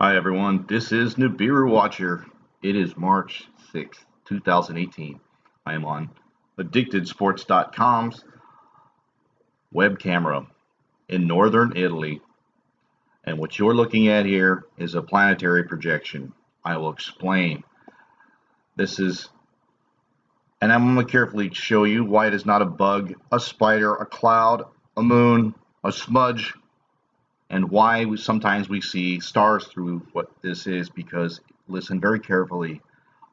Hi everyone, this is Nibiru Watcher. It is March 6th, 2018. I am on addictedsports.com's web camera in northern Italy. And what you're looking at here is a planetary projection. I will explain. And I'm going to carefully show you why it is not a bug, a spider, a cloud, a moon, a smudge, and why sometimes we see stars through what this is, because listen very carefully,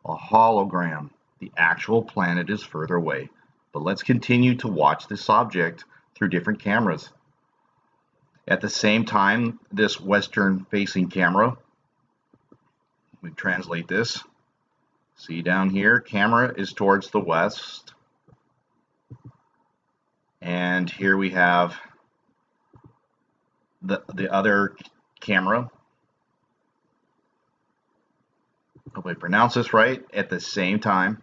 a hologram. The actual planet is further away. But let's continue to watch this object through different cameras. At the same time, this western facing camera, we translate this. See down here, camera is towards the west. And here we have the other camera. Hope I pronounce this right. At the same time,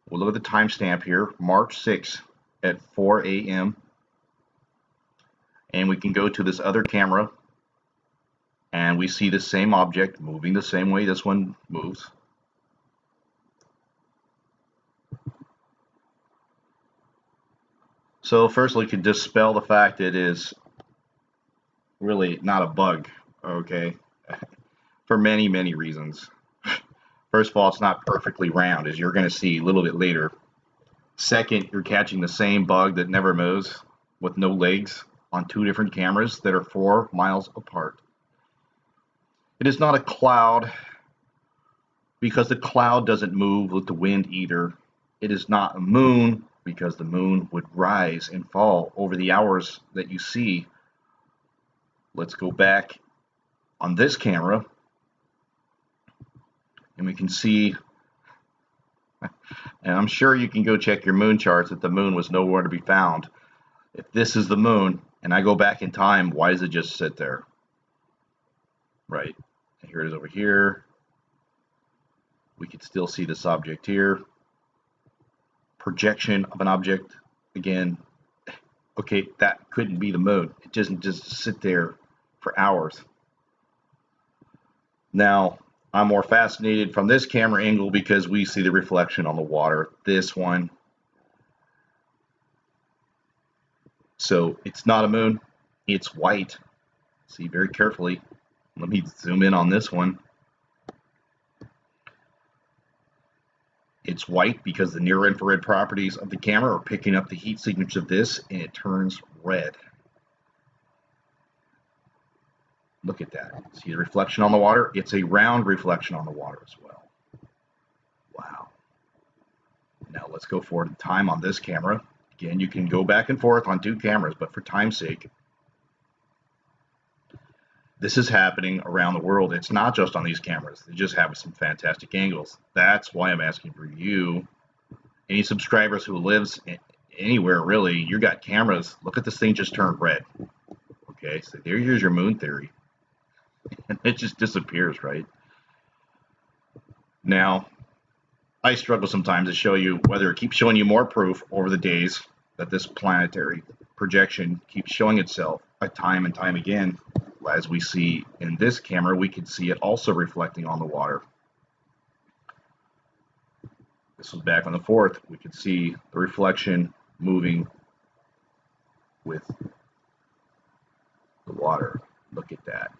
we'll look at the timestamp here, March 6th at 4 a.m. And we can go to this other camera and we see the same object moving the same way this one moves. So first, we can dispel the fact it is really not a bug, okay, for many, many reasons. First of all, it's not perfectly round, as you're going to see a little bit later. Second, you're catching the same bug that never moves with no legs on two different cameras that are 4 miles apart. It is not a cloud because the cloud doesn't move with the wind either. It is not a moon because the moon would rise and fall over the hours that you see. Let's go back on this camera and we can see, and I'm sure you can go check your moon charts, that the moon was nowhere to be found. If this is the moon and I go back in time, why does it just sit there? Right, here it is over here. We can still see this object here. Projection of an object, again, okay, that couldn't be the moon. It doesn't just sit there for hours. Now, I'm more fascinated from this camera angle because we see the reflection on the water. This one. So it's not a moon, it's white. See very carefully. Let me zoom in on this one. It's white because the near infrared properties of the camera are picking up the heat signature of this, and it turns red. Look at that. See the reflection on the water? It's a round reflection on the water as well. Wow. Now let's go forward in time on this camera. Again, you can go back and forth on two cameras, but for time's sake, this is happening around the world. It's not just on these cameras. They just have some fantastic angles. That's why I'm asking for you, any subscribers who lives anywhere really, you got cameras. Look at this thing just turned red. Okay, so here's your moon theory. And it just disappears, right? Now, I struggle sometimes to show you whether it keeps showing you more proof over the days that this planetary projection keeps showing itself time and time again. As we see in this camera, we can see it also reflecting on the water. This was back on the 4th. We could see the reflection moving with the water. Look at that.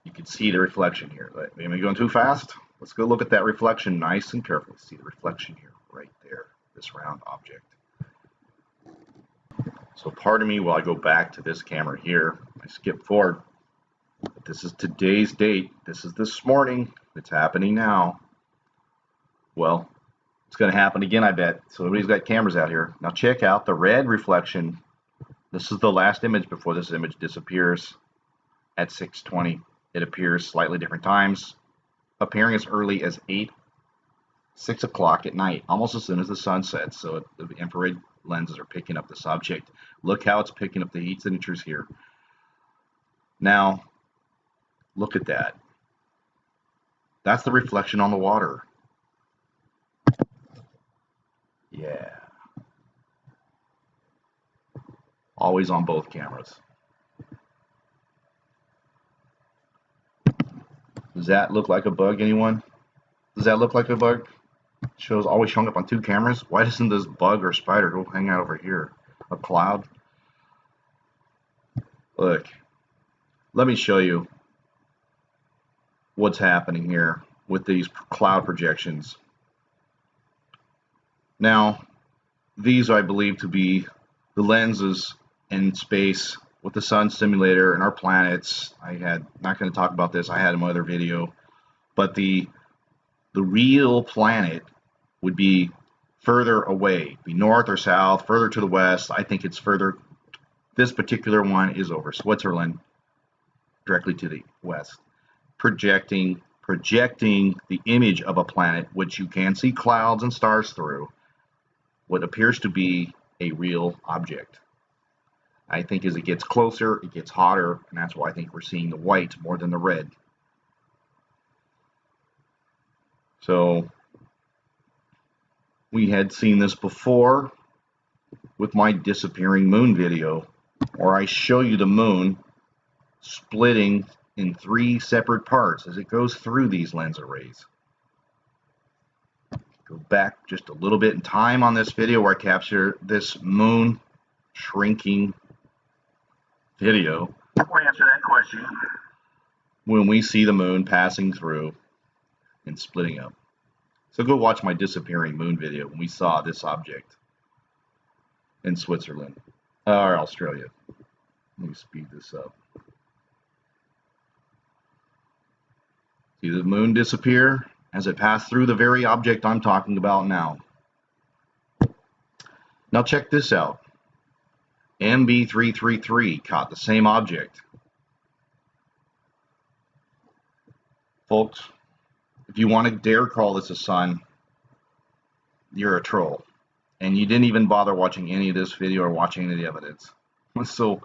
You can see the reflection here. Am I going too fast? Let's go look at that reflection nice and carefully. See the reflection here, right there, this round object. So pardon me while I go back to this camera here. I skip forward. But this is today's date. This is this morning. It's happening now. Well, it's going to happen again, I bet. So everybody's got cameras out here. Now check out the red reflection. This is the last image before this image disappears at 6:20. It appears slightly different times, appearing as early as 6 o'clock at night, almost as soon as the sun sets. So the infrared lenses are picking up this object. Look how it's picking up the heat signatures here. Now, look at that. That's the reflection on the water. Yeah. always on both cameras. Does that look like a bug, anyone? Does that look like a bug? Shows always showing up on two cameras. Why doesn't this bug or spider go hang out over here? A cloud? Look, let me show you what's happening here with these cloud projections. Now, these I believe to be the lenses in space with the sun simulator and our planets. Not going to talk about this. I had in my other video, but the real planet would be further away, be north or south, further to the west. I think it's further. This particular one is over Switzerland, directly to the west, projecting the image of a planet, which you can see clouds and stars through, what appears to be a real object. I think as it gets closer, it gets hotter, and that's why I think we're seeing the white more than the red. So we had seen this before with my disappearing moon video, where I show you the moon splitting in 3 separate parts as it goes through these lens arrays. Go back just a little bit in time on this video where I capture this moon shrinking video. Before I answer that question, when we see the moon passing through and splitting up. So go watch my disappearing moon video when we saw this object in Switzerland or Australia. Let me speed this up. See the moon disappear as it passed through the very object I'm talking about now. Now check this out. MB333 caught the same object. Folks, if you want to dare call this a sun, you're a troll. And you didn't even bother watching any of this video or watching any of the evidence. So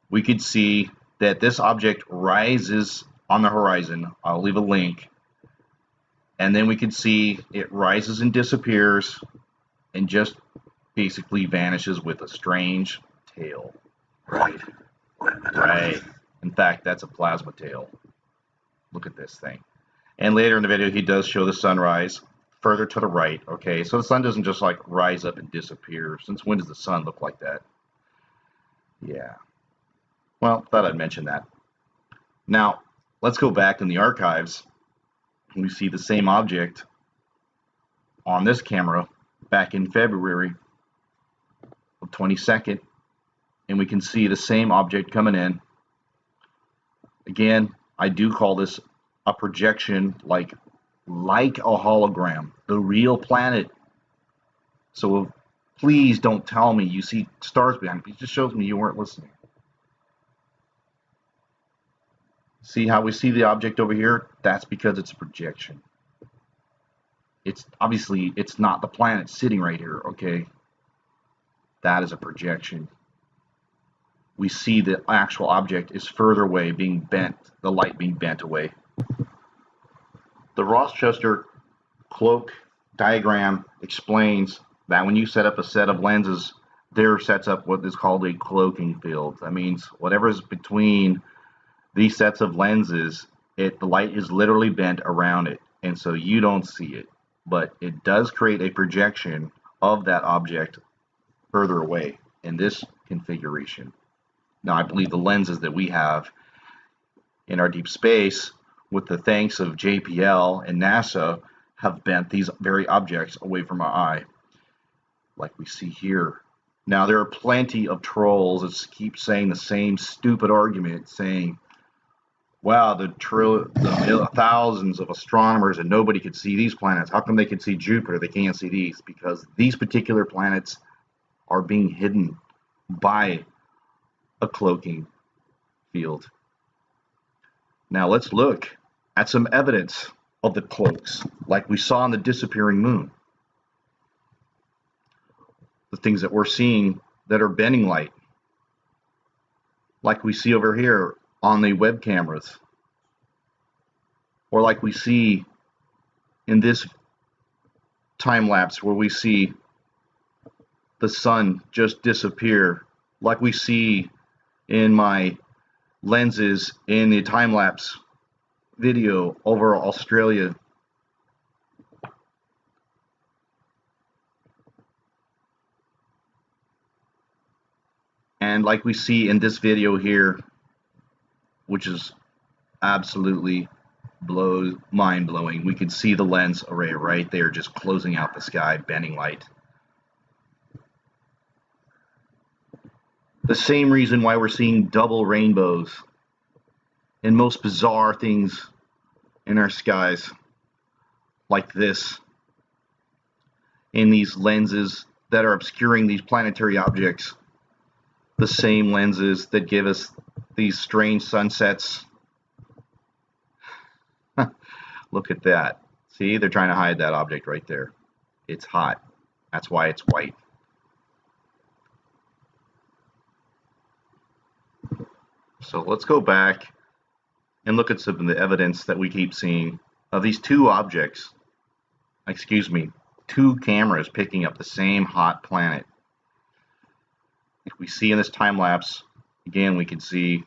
we could see that this object rises on the horizon. I'll leave a link. And then we could see it rises and disappears and just basically vanishes with a strange tail. right. Right. In fact, that's a plasma tail. Look at this thing. And later in the video, he does show the sunrise further to the right. Okay, so the sun doesn't just like rise up and disappear. Since when does the sun look like that? Yeah. Well, thought I'd mention that. Now, let's go back in the archives. We see the same object on this camera back in February of 22nd, and we can see the same object coming in. Again, I do call this a projection, like a hologram, the real planet. So please don't tell me you see stars behind it. It just shows me you weren't listening. See how we see the object over here? That's because it's a projection. It's obviously, it's not the planet sitting right here, okay? That is a projection. We see the actual object is further away, being bent, the light being bent away. The Rochester cloak diagram explains that when you set up a set of lenses, there sets up what is called a cloaking field. That means whatever is between these sets of lenses, the light is literally bent around it, and so you don't see it, but it does create a projection of that object further away in this configuration. Now, I believe the lenses that we have in our deep space, with the thanks of JPL and NASA, have bent these very objects away from our eye, like we see here. Now, there are plenty of trolls that keep saying the same stupid argument, saying, wow, the thousands of astronomers and nobody could see these planets. How come they can see Jupiter? They can't see these. Because these particular planets are being hidden by a cloaking field. Now let's look at some evidence of the cloaks, like we saw on the disappearing moon. The things that we're seeing that are bending light, like we see over here on the web cameras, or like we see in this time lapse where we see the sun just disappear like we see in my lenses in the time-lapse video over Australia. And like we see in this video here, which is absolutely mind-blowing. We can see the lens array right there just closing out the sky, bending light. The same reason why we're seeing double rainbows and most bizarre things in our skies like this in these lenses that are obscuring these planetary objects. The same lenses that give us these strange sunsets. Look at that. See, they're trying to hide that object right there. It's hot. That's why it's white. So let's go back and look at some of the evidence that we keep seeing of these two objects. Excuse me, two cameras picking up the same hot planet. If we see in this time lapse, again, we can see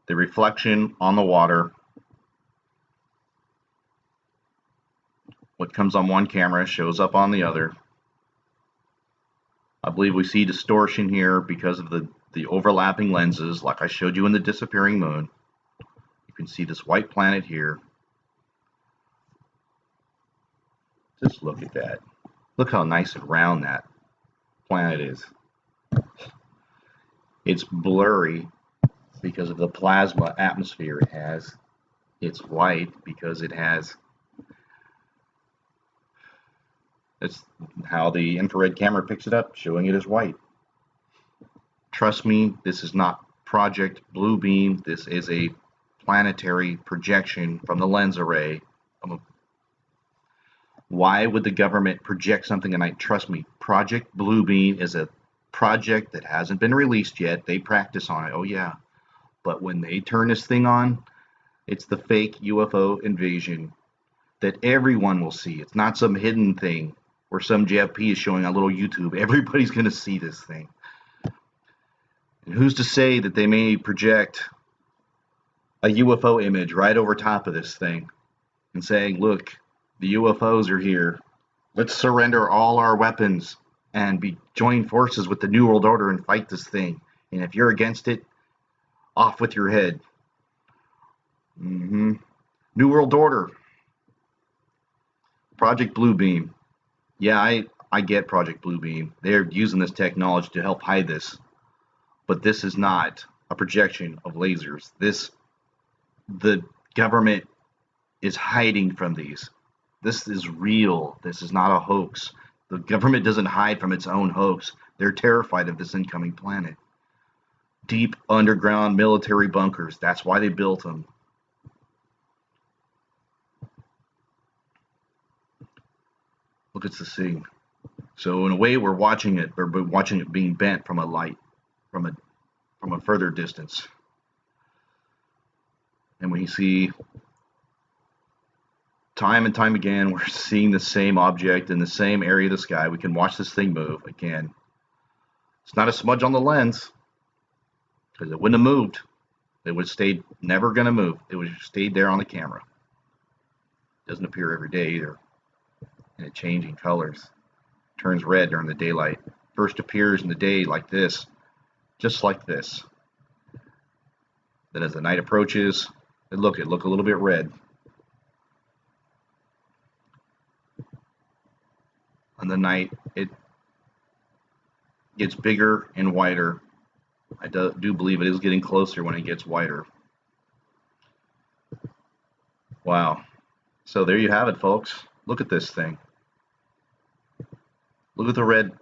the reflection on the water. What comes on one camera shows up on the other. I believe we see distortion here because of the overlapping lenses, like I showed you in the disappearing moon. You can see this white planet here. Just look at that. Look how nice and round that planet is. It's blurry because of the plasma atmosphere it has. It's white because it has. That's how the infrared camera picks it up, showing it as white. Trust me, this is not Project Bluebeam. This is a planetary projection from the lens array. Why would the government project something at night? Trust me, Project Bluebeam is a project that hasn't been released yet. They practice on it, oh yeah. But when they turn this thing on, it's the fake UFO invasion that everyone will see. It's not some hidden thing where some JFP is showing on little YouTube. Everybody's going to see this thing. And who's to say that they may project a UFO image right over top of this thing and saying, look, the UFOs are here. Let's surrender all our weapons and join forces with the New World Order and fight this thing. And if you're against it, off with your head. New World Order. Project Bluebeam. Yeah, I get Project Bluebeam. They're using this technology to help hide this. But this is not a projection of lasers. The government is hiding from these. This is real. This is not a hoax. The government doesn't hide from its own hoax. They're terrified of this incoming planet. Deep underground military bunkers. That's why they built them. Look at the scene. So in a way, we're watching it being bent from a light, from a further distance. And we see time and time again, we're seeing the same object in the same area of the sky. We can watch this thing move again. It's not a smudge on the lens because it wouldn't have moved. It would have stayed, never going to move. It would have stayed there on the camera. It doesn't appear every day either. And it changing colors. Turns red during the daylight. First appears in the day like this, just like this. Then as the night approaches, it look a little bit red. On the night, it gets bigger and wider. I do believe it is getting closer when it gets wider. Wow. So there you have it, folks. Look at this thing. Look at the red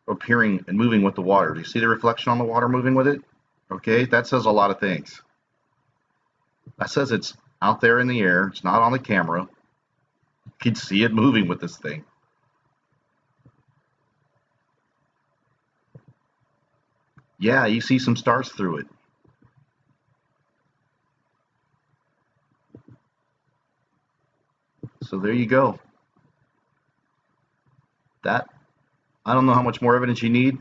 appearing and moving with the water. Do you see the reflection on the water moving with it? Okay, that says a lot of things. That says it's out there in the air. It's not on the camera. You can see it moving with this thing. Yeah, you see some stars through it. So there you go. That, I don't know how much more evidence you need.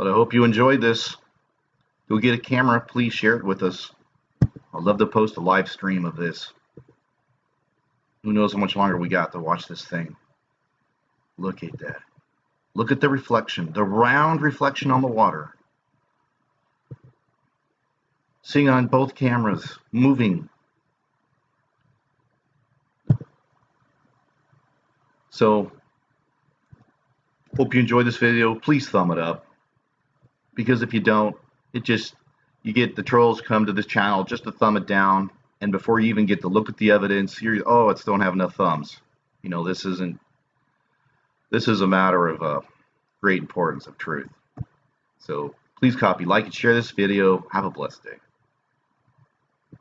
But I hope you enjoyed this. Go get a camera. Please share it with us. I'd love to post a live stream of this. Who knows how much longer we got to watch this thing. Look at that. Look at the reflection, the round reflection on the water. Seeing on both cameras, moving. So, hope you enjoyed this video. Please thumb it up. Because if you don't, you get the trolls come to this channel just to thumb it down. And before you even get to look at the evidence, it's don't have enough thumbs. This is a matter of great importance of truth. So please copy, like, and share this video. Have a blessed day.